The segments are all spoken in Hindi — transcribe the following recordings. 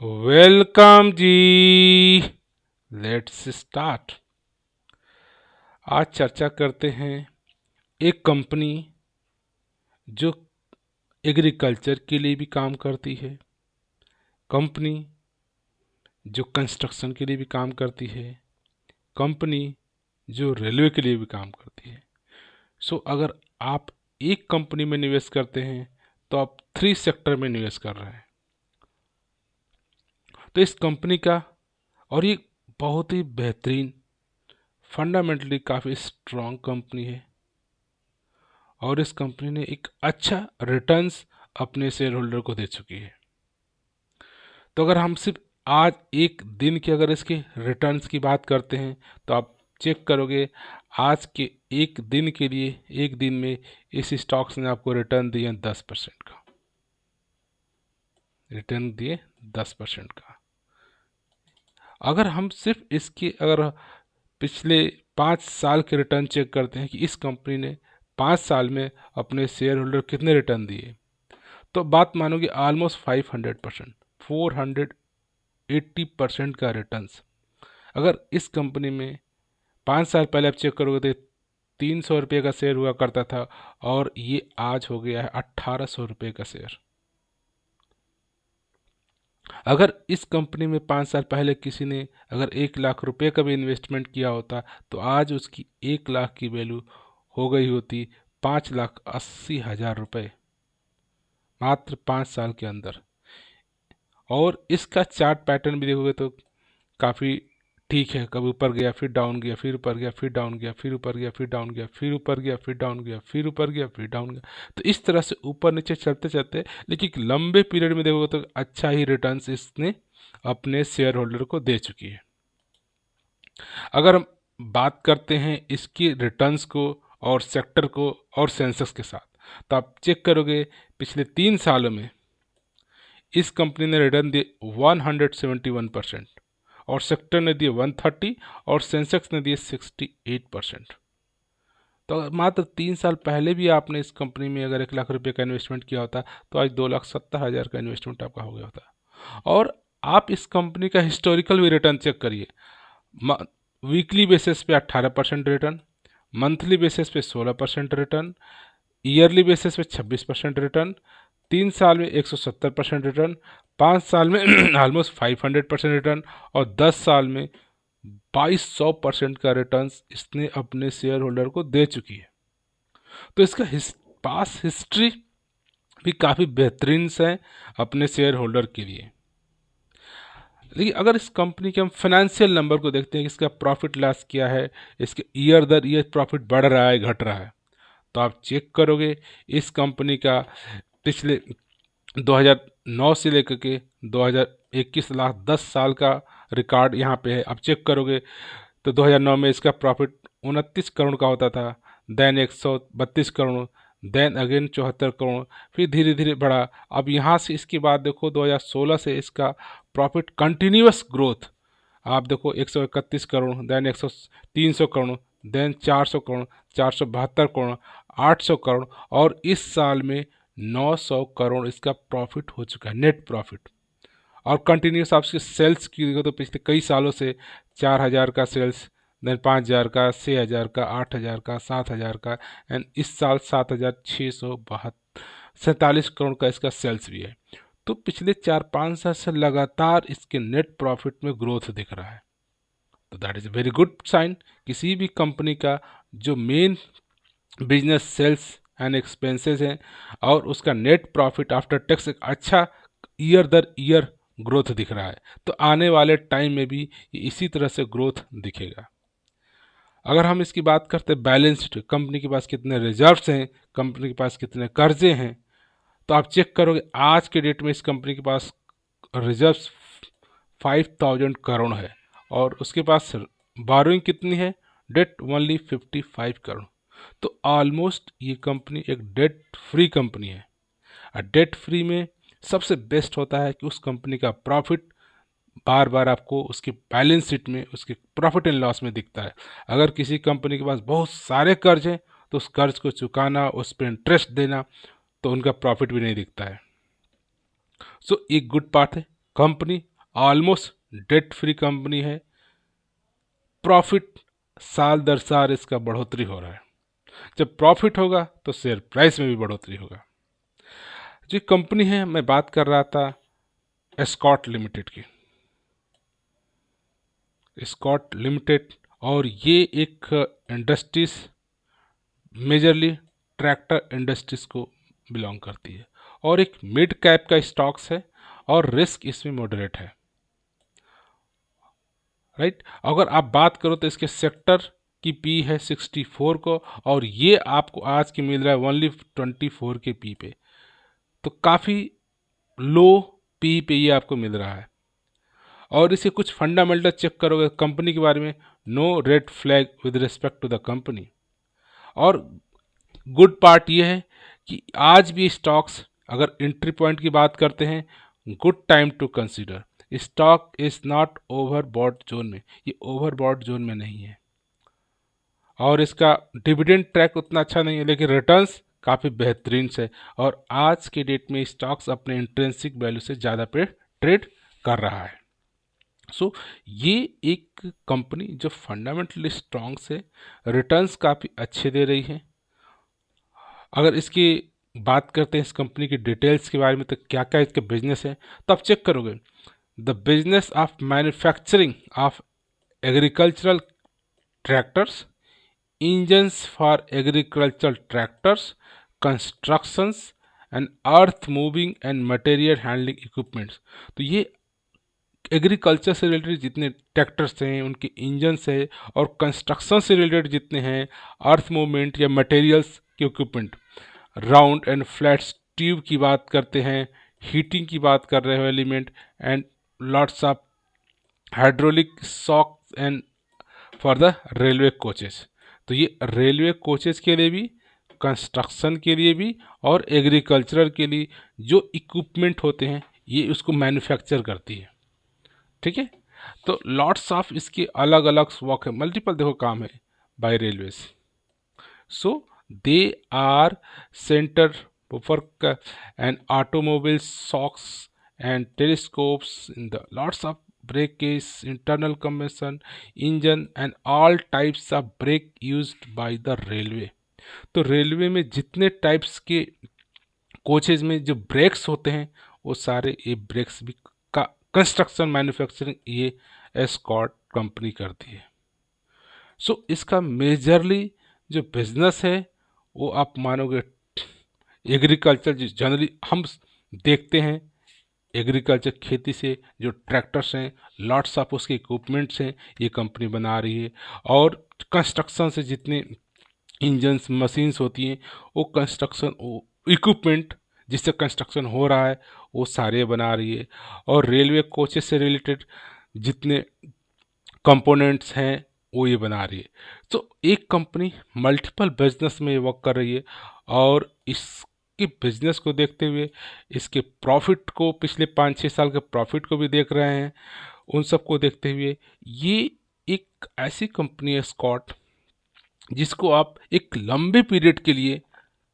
Welcome ji. Let's start. आज चर्चा करते हैं एक कंपनी जो एग्रीकल्चर के लिए भी काम करती है, कंपनी जो कंस्ट्रक्शन के लिए भी काम करती है, कंपनी जो रेलवे के लिए भी काम करती है। सो अगर आप एक कंपनी में निवेश करते हैं तो आप 3 सेक्टर में निवेश कर रहे हैं। तो इस कंपनी का, और ये बहुत ही बेहतरीन, फंडामेंटली काफ़ी स्ट्रॉन्ग कंपनी है और इस कंपनी ने एक अच्छा रिटर्न्स अपने शेयर होल्डर को दे चुकी है। तो अगर हम सिर्फ आज एक दिन के अगर इसके रिटर्न्स की बात करते हैं तो आप चेक करोगे, आज के एक दिन के लिए एक दिन में इस स्टॉक्स ने आपको रिटर्न दिए 10% का, रिटर्न दिए 10% का। अगर हम सिर्फ इसके अगर पिछले 5 साल के रिटर्न चेक करते हैं कि इस कंपनी ने 5 साल में अपने शेयर होल्डर कितने रिटर्न दिए, तो बात मानोगे ऑलमोस्ट 500%, 480% का रिटर्न्स। अगर इस कंपनी में 5 साल पहले आप चेक करोगे तो 300 रुपये का शेयर हुआ करता था और ये आज हो गया है 1800 रुपये का शेयर। अगर इस कंपनी में 5 साल पहले किसी ने अगर 1 लाख रुपए का भी इन्वेस्टमेंट किया होता तो आज उसकी 1 लाख की वैल्यू हो गई होती 5,80,000 रुपये, मात्र 5 साल के अंदर। और इसका चार्ट पैटर्न भी देखोगे तो काफ़ी ठीक है, कभी ऊपर गया फिर डाउन गया, फिर ऊपर गया फिर डाउन गया, फिर ऊपर गया फिर डाउन गया, फिर ऊपर गया फिर डाउन गया, फिर ऊपर गया फिर डाउन गया। तो इस तरह से ऊपर नीचे चलते चलते, लेकिन एक लंबे पीरियड में देखोगे तो अच्छा ही रिटर्न्स इसने अपने शेयर होल्डर को दे चुकी है। अगर हम बात करते हैं इसकी रिटर्न्स को और सेक्टर को और सेंसेक्स के साथ, तो आप चेक करोगे पिछले 3 सालों में इस कंपनी ने रिटर्न दिए 171% और सेक्टर ने दिए 130 और सेंसेक्स ने दिए 68%। तो मात्र 3 साल पहले भी आपने इस कंपनी में अगर 1 लाख रुपए का इन्वेस्टमेंट किया होता तो आज 2,70,000 का इन्वेस्टमेंट आपका हो गया होता। और आप इस कंपनी का हिस्टोरिकल भी रिटर्न चेक करिए। वीकली बेसिस पे 18% रिटर्न, मंथली बेसिस पे 16% रिटर्न, ईयरली बेसिस पे 26% रिटर्न, 3 साल में 170% रिटर्न, 5 साल में ऑलमोस्ट 500% रिटर्न और 10 साल में 2200% का रिटर्न इसने अपने शेयर होल्डर को दे चुकी है। तो इसका पास हिस्ट्री भी काफ़ी बेहतरीन है अपने शेयर होल्डर के लिए। लेकिन अगर इस कंपनी के हम फाइनेंशियल नंबर को देखते हैं कि इसका प्रॉफिट लॉस क्या है, इसके ईयर दर ईयर प्रॉफिट बढ़ रहा है घट रहा है, तो आप चेक करोगे इस कंपनी का पिछले 2009 से लेकर के 2021 लाख 10 साल का रिकॉर्ड यहाँ पे है। आप चेक करोगे तो 2009 में इसका प्रॉफिट 29 करोड़ का होता था, then 132 crore, then again 74 crore, फिर धीरे धीरे बढ़ा। अब यहाँ से इसके बाद देखो 2016 से इसका प्रॉफिट कंटिन्यूअस ग्रोथ, आप देखो 131 करोड़, देन 300 करोड़, देन 400 करोड़, 472 करोड़, 800 करोड़ और इस साल में 900 करोड़ इसका प्रॉफिट हो चुका है, नेट प्रॉफिट। और कंटिन्यूस आप इसके सेल्स की देखो तो पिछले कई सालों से 4,000 का सेल्स, देन 5,000 का, 6,000 का, 8,000 का, 7,000 का, एंड इस साल 7,647 करोड़ का इसका सेल्स भी है। तो पिछले 4-5 साल से लगातार इसके नेट प्रॉफिट में ग्रोथ दिख रहा है। तो that is a very good sign. किसी भी कंपनी का जो main business sales and expenses हैं और उसका नेट प्रॉफिट आफ्टर टैक्स एक अच्छा ईयर दर ईयर ग्रोथ दिख रहा है, तो आने वाले टाइम में भी ये इसी तरह से ग्रोथ दिखेगा। अगर हम इसकी बात करते हैं बैलेंस शीट, कंपनी के पास कितने रिजर्व्स हैं, कंपनी के पास कितने कर्जे हैं, तो आप चेक करोगे आज के डेट में इस कंपनी के पास रिजर्व्स 5,000 करोड़ है और उसके पास बारोइंग कितनी है, डेट ओनली 55 करोड़। तो ऑलमोस्ट ये कंपनी एक डेट फ्री कंपनी है। डेट फ्री में सबसे बेस्ट होता है कि उस कंपनी का प्रॉफिट बार बार आपको उसके बैलेंस शीट में, उसके प्रॉफिट एंड लॉस में दिखता है। अगर किसी कंपनी के पास बहुत सारे कर्ज हैं तो उस कर्ज को चुकाना, उस पर इंटरेस्ट देना, तो उनका प्रॉफिट भी नहीं दिखता है। सो एक गुड पार्ट है company almost debt free company है, प्रॉफिट साल दर साल इसका बढ़ोतरी हो रहा है। जब प्रॉफिट होगा तो शेयर प्राइस में भी बढ़ोतरी होगा। जो कंपनी है मैं बात कर रहा था एस्कॉट लिमिटेड की, स्कॉट लिमिटेड, और ये एक इंडस्ट्रीज मेजरली ट्रैक्टर इंडस्ट्रीज को बिलोंग करती है और एक मिड कैप का स्टॉक्स है और रिस्क इसमें मॉडरेट है, राइट। अगर आप बात करो तो इसके सेक्टर की पी है 64 को, और ये आपको आज की मिल रहा है ओनली 24 के पी पे, तो काफ़ी लो पी पे ये आपको मिल रहा है। और इसे कुछ फंडामेंटल चेक करोगे कंपनी के बारे में, no red flag with respect to the company. और गुड पार्ट ये है कि आज भी स्टॉक्स, अगर एंट्री पॉइंट की बात करते हैं, good time to consider. Stock is not overbought zone में, ये ओवरबॉट जोन में नहीं है, और इसका डिविडेंड ट्रैक उतना अच्छा नहीं है, लेकिन रिटर्न्स काफ़ी बेहतरीन से, और आज के डेट में स्टॉक्स अपने इंट्रिंसिक वैल्यू से ज़्यादा पे ट्रेड कर रहा है। सो ये एक कंपनी जो फंडामेंटली स्ट्रांग से रिटर्न्स काफ़ी अच्छे दे रही है। अगर इसकी बात करते हैं इस कंपनी की डिटेल्स के बारे में, तो क्या क्या इसके बिजनेस है, तो आप चेक करोगे the business of manufacturing of agricultural tractors, engines for agricultural tractors, constructions and earth moving and material handling equipments. तो ये एग्रीकल्चर से रिलेटेड जितने ट्रैक्टर्स हैं, उनके इंजन्स है, और कंस्ट्रक्शन से रिलेटेड जितने हैं अर्थ मूवमेंट या मटेरियल्स के equipment, round and flat tube की बात करते हैं, हीटिंग की बात कर रहे हो element, and lots of hydraulic shock and for the railway coaches. तो ये रेलवे कोचेस के लिए भी, कंस्ट्रक्शन के लिए भी, और एग्रीकल्चरल के लिए जो इक्विपमेंट होते हैं ये उसको मैन्युफैक्चर करती है, ठीक है। तो लॉट्स ऑफ इसके अलग अलग वर्क है, मल्टीपल देखो काम है by railways. So they are centre work and automobile shocks and telescopes in the lots of breakage, internal combustion engine and all types of brake used by the railway. तो रेलवे में जितने टाइप्स के कोचेज में जो ब्रेक्स होते हैं वो सारे ये ब्रेक्स भी का कंस्ट्रक्शन मैन्युफैक्चरिंग ये एस्कॉट कंपनी करती है। सो इसका मेजरली जो बिजनेस है वो आप मानोगे एग्रीकल्चर, जो जनरली हम देखते हैं एग्रीकल्चर खेती से जो ट्रैक्टर्स हैं, लॉट्स ऑफ उसके इक्विपमेंट्स हैं, ये कंपनी बना रही है। और कंस्ट्रक्शन से जितने इंजन्स मशीन्स होती हैं, वो कंस्ट्रक्शन इक्विपमेंट जिससे कंस्ट्रक्शन हो रहा है वो सारे बना रही है। और रेलवे कोचेस से रिलेटेड जितने कंपोनेंट्स हैं वो ये बना रही है। तो एक कंपनी मल्टीपल बिजनेस में वर्क कर रही है, और इसके बिजनेस को देखते हुए इसके प्रॉफिट को, पिछले 5-6 साल के प्रॉफिट को भी देख रहे हैं, उन सबको देखते हुए ये एक ऐसी कंपनी है स्कॉट जिसको आप एक लंबे पीरियड के लिए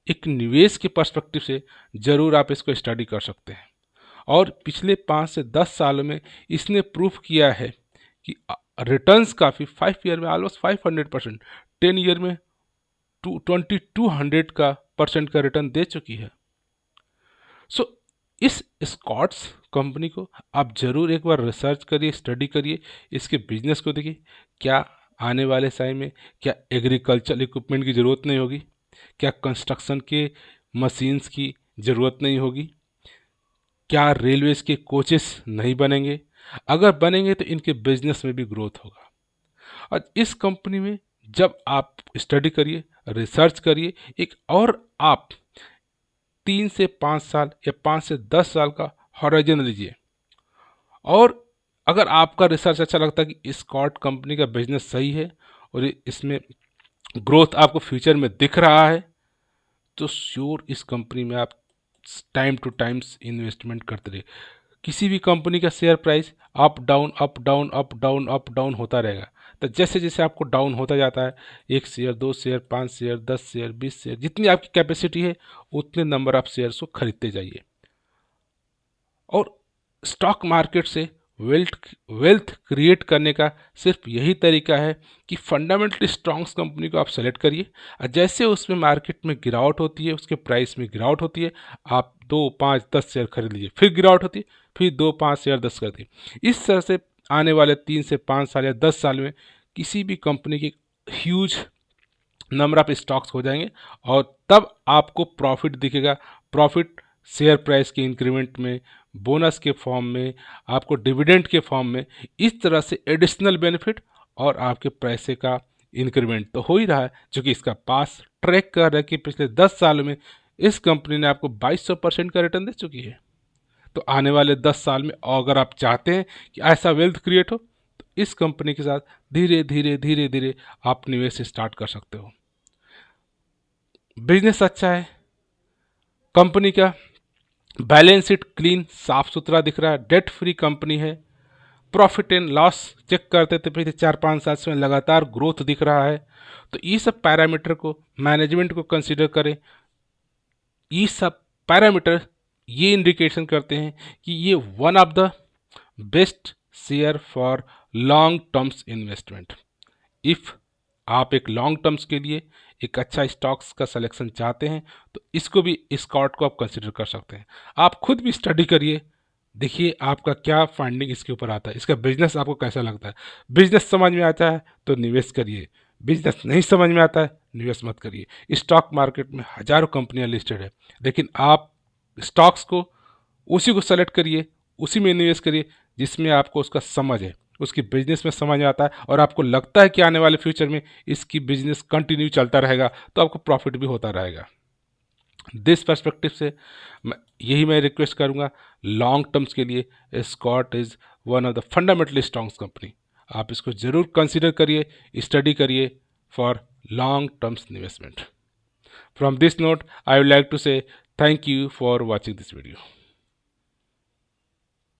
एक निवेश के पर्सपेक्टिव से ज़रूर आप इसको स्टडी कर सकते हैं। और पिछले 5 से 10 सालों में इसने प्रूफ किया है कि रिटर्न्स काफ़ी 5 ईयर में ऑलमोस्ट 500%, 10 ईयर में 2200 का परसेंट का रिटर्न दे चुकी है। सो इस स्कॉट्स कंपनी को आप ज़रूर एक बार रिसर्च करिए, स्टडी करिए, इसके बिजनेस को देखिए। क्या आने वाले समय में क्या एग्रीकल्चर इक्विपमेंट की ज़रूरत नहीं होगी, क्या कंस्ट्रक्शन के मशीन्स की ज़रूरत नहीं होगी, क्या रेलवेज के कोचेस नहीं बनेंगे, अगर बनेंगे तो इनके बिजनेस में भी ग्रोथ होगा। और इस कंपनी में जब आप स्टडी करिए, रिसर्च करिए, एक और आप 3 से 5 साल या 5 से 10 साल का हॉराइजन लीजिए, और अगर आपका रिसर्च अच्छा लगता है कि स्कॉट कंपनी का बिजनेस सही है और इसमें ग्रोथ आपको फ्यूचर में दिख रहा है, तो श्योर इस कंपनी में आप टाइम टू टाइम्स इन्वेस्टमेंट करते रहिए। किसी भी कंपनी का share price up down up down up down up down होता रहेगा। तो जैसे जैसे आपको डाउन होता जाता है, 1 share 2 share 5 share 10 share 20 share, जितनी आपकी कैपेसिटी है उतने नंबर ऑफ शेयर्स को खरीदते जाइए। और स्टॉक मार्केट से वेल्थ क्रिएट करने का सिर्फ यही तरीका है कि फंडामेंटली स्ट्रॉन्ग कंपनी को आप सेलेक्ट करिए, और जैसे उसमें मार्केट में गिरावट होती है, उसके प्राइस में गिरावट होती है, आप 2, 5, 10 शेयर खरीद लीजिए, फिर गिरावट होती है, फिर 2, 5 शेयर 10 कर दिए। इस तरह से आने वाले 3 से 5 साल या 10 साल में किसी भी कंपनी की ह्यूज नंबर ऑफ स्टॉक्स हो जाएंगे, और तब आपको प्रॉफिट दिखेगा। प्रॉफिट शेयर प्राइस के इंक्रीमेंट में, बोनस के फॉर्म में, आपको डिविडेंड के फॉर्म में, इस तरह से एडिशनल बेनिफिट और आपके पैसे का इंक्रीमेंट तो हो ही रहा है, क्योंकि इसका पास ट्रैक कर रहा है कि पिछले 10 साल में इस कंपनी ने आपको 2200% का रिटर्न दे चुकी है। तो आने वाले 10 साल में अगर आप चाहते हैं कि ऐसा वेल्थ क्रिएट हो, तो इस कंपनी के साथ धीरे धीरे धीरे धीरे आप निवेश स्टार्ट कर सकते हो। बिजनेस अच्छा है, कंपनी का बैलेंस शीट क्लीन साफ सुथरा दिख रहा है, डेट फ्री कंपनी है, प्रॉफिट एंड लॉस चेक करते थे पिछले 4-5 साल से लगातार ग्रोथ दिख रहा है। तो ये सब पैरामीटर को मैनेजमेंट को कंसीडर करें। ये सब पैरामीटर ये इंडिकेशन करते हैं कि ये one of the best share for long terms investment. If आप एक लॉन्ग टर्म्स के लिए एक अच्छा स्टॉक्स का सिलेक्शन चाहते हैं, तो इसको भी, स्कॉट को आप कंसिडर कर सकते हैं। आप खुद भी स्टडी करिए, देखिए आपका क्या फाइंडिंग इसके ऊपर आता है, इसका बिजनेस आपको कैसा लगता है। बिजनेस समझ में आता है तो निवेश करिए, बिजनेस नहीं समझ में आता है निवेश मत करिए। स्टॉक मार्केट में हजारों कंपनियां लिस्टेड है, लेकिन आप स्टॉक्स को उसी को सेलेक्ट करिए, उसी में निवेश करिए जिसमें आपको उसका समझ है, उसकी बिजनेस में समझ आता है, और आपको लगता है कि आने वाले फ्यूचर में इसकी बिजनेस कंटिन्यू चलता रहेगा, तो आपको प्रॉफिट भी होता रहेगा। दिस पर्सपेक्टिव से यही मैं रिक्वेस्ट करूंगा, लॉन्ग टर्म्स के लिए Scott is one of the fundamentally strong company. आप इसको ज़रूर कंसिडर करिए, स्टडी करिए for long terms investment. From this note I would like to say thank you for watching this video.